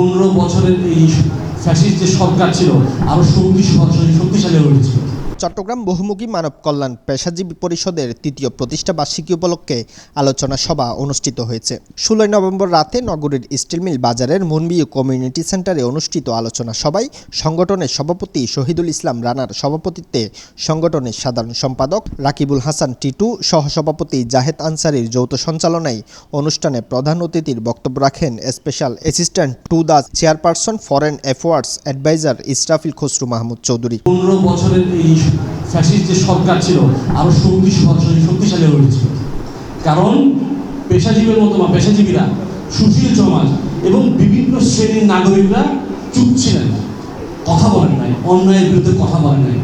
15 বছরের এই ফ্যাসিস্ট যে সরকার ছিল আরো শক্তিশালী হয়ে উঠেছিল। চট্টগ্রাম বহুমুখী মানব কল্যাণ পেশাজীবী পরিষদের ৩য় প্রতিষ্ঠা বার্ষিকী উপলক্ষে আলোচনা সভা অনুষ্ঠিত হয়েছে। ১৬ নভেম্বর রাতে নগরীর স্টিল মিল বাজারের মুনবিউ কমিউনিটি সেন্টারে অনুষ্ঠিত আলোচনা সভায় সংগঠনের সভাপতি শহীদুল ইসলাম রানার সভাপতিত্বে সংগঠনের সাধারণ সম্পাদক রাকিবুল হাসান টিটু, সহসভাপতি জাহেদ আনসারীর যৌথ সঞ্চালনায় অনুষ্ঠানে প্রধান অতিথির বক্তব্য রাখেন special assistant to the chairperson foreign affairs adviser Israfil Khasru Mahmud Chowdhury. 15 বছরের এই ফ্যাসিস্ট যে সরকার ছিল আরো শক্তিশালী হয়ে উঠেছিল, কারণ পেশাজীবীরা, সুশীল সমাজ এবং বিভিন্ন শ্রেণীর নাগরিকরা চুপ ছিলেন, কথা বলেন নাই, অন্যায়ের বিরুদ্ধে কথা বলেন নাই।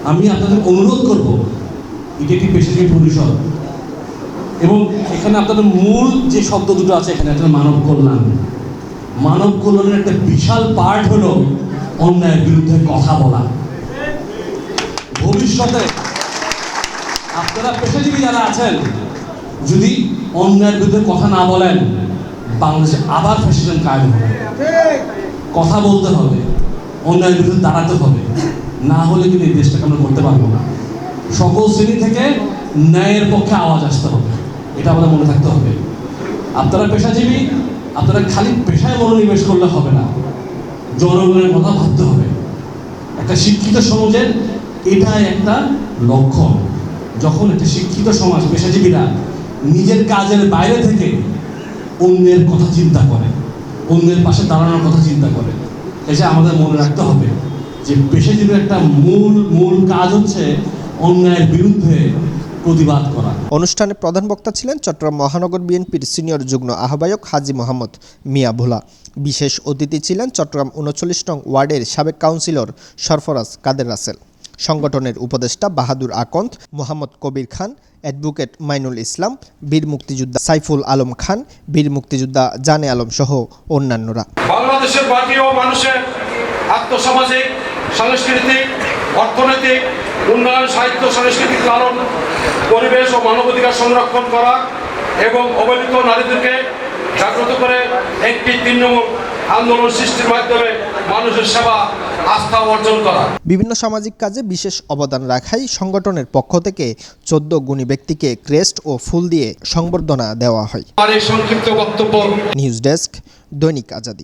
আমি আপনাদের অনুরোধ করব, এটি একটি পেশাজীবী পরিষদ এবং এখানে আপনাদের মূল যে শব্দ দুটো আছে এখানে একটা মানব কল্যাণের একটা বিশাল পার্ট হলো অন্যায়ের বিরুদ্ধে কথা বলা। ভবিষ্যতে আপনারা পেশাজীবী যারা আছেন, যদি অন্যায়ের বিরুদ্ধে কথা না বলেন, বাংলাদেশে আবার ফ্যাসিজম কায়েম হবে। কথা বলতে হবে, অন্যায়ের বিরুদ্ধে দাঁড়াতে হবে, না হলে কিন্তু এই দেশটাকে আমরা করতে পারবো না। সকল শ্রেণী থেকে ন্যায়ের পক্ষে আওয়াজ আসতে হবে, এটা আমাদের মনে থাকতে হবে। আপনারা পেশাজীবী, আপনারা খালি পেশায় মনোনিবেশ করলে হবে না, জনগণের কথা ভাবতে হবে। একটা শিক্ষিত সমাজের এটাই একটা লক্ষ্য। যখন একটা শিক্ষিত সমাজ, পেশাজীবীরা নিজের কাজের বাইরে থেকে অন্যের কথা চিন্তা করে, অন্যের পাশে দাঁড়ানোর কথা চিন্তা করে, এটা আমাদের মনে রাখতে হবে যে পেশাজীবীর একটা মূল কাজ হচ্ছে অন্যায়ের বিরুদ্ধে প্রতিবাদ করা। অনুষ্ঠানে প্রধান বক্তা ছিলেন চট্টগ্রাম মহানগর বিএনপির সিনিয়র যুগ্ম আহ্বায়ক হাজী মোহাম্মদ মিয়া ভোলা। বিশেষ অতিথি ছিলেন চট্টগ্রাম ৩৯ নং ওয়ার্ডের সাবেক কাউন্সিলর সরফরাজ কাদের রাসেল, সংগঠনের উপদেষ্টা বাহাদুর আকন্দ, মোহাম্মদ কবির খান, অ্যাডভোকেট মাইনুল ইসলাম, বীর মুক্তিযোদ্ধা সাইফুল আলম খান, বীর মুক্তিযোদ্ধা জানে আলম সহ অন্যান্যরা। বাংলাদেশের মাটি ও মানুষের আর্থসামাজিক, সাংস্কৃতিক, অর্থনৈতিক উন্নয়ন, সাহিত্য সাংস্কৃতিক লালন, পরিবেশ ও মানবাধিকার সংরক্ষণ করা এবং অবহেলিত নারীদেরকে জাগ্রত করে একটি তৃণমূল আন্দোলন সৃষ্টির মাধ্যমে মানুষের সেবা আস্থা অর্জন করা। বিভিন্ন সামাজিক কাজে বিশেষ অবদান রাখাই সংগঠনের পক্ষ থেকে 14 গুণী ব্যক্তিকে ক্রেস্ট ও ফুল দিয়ে সংবর্ধনা দেওয়া হয়। আর এই সংক্ষিপ্ত বক্তব্য। নিউজ ডেস্ক, দৈনিক আজাদী।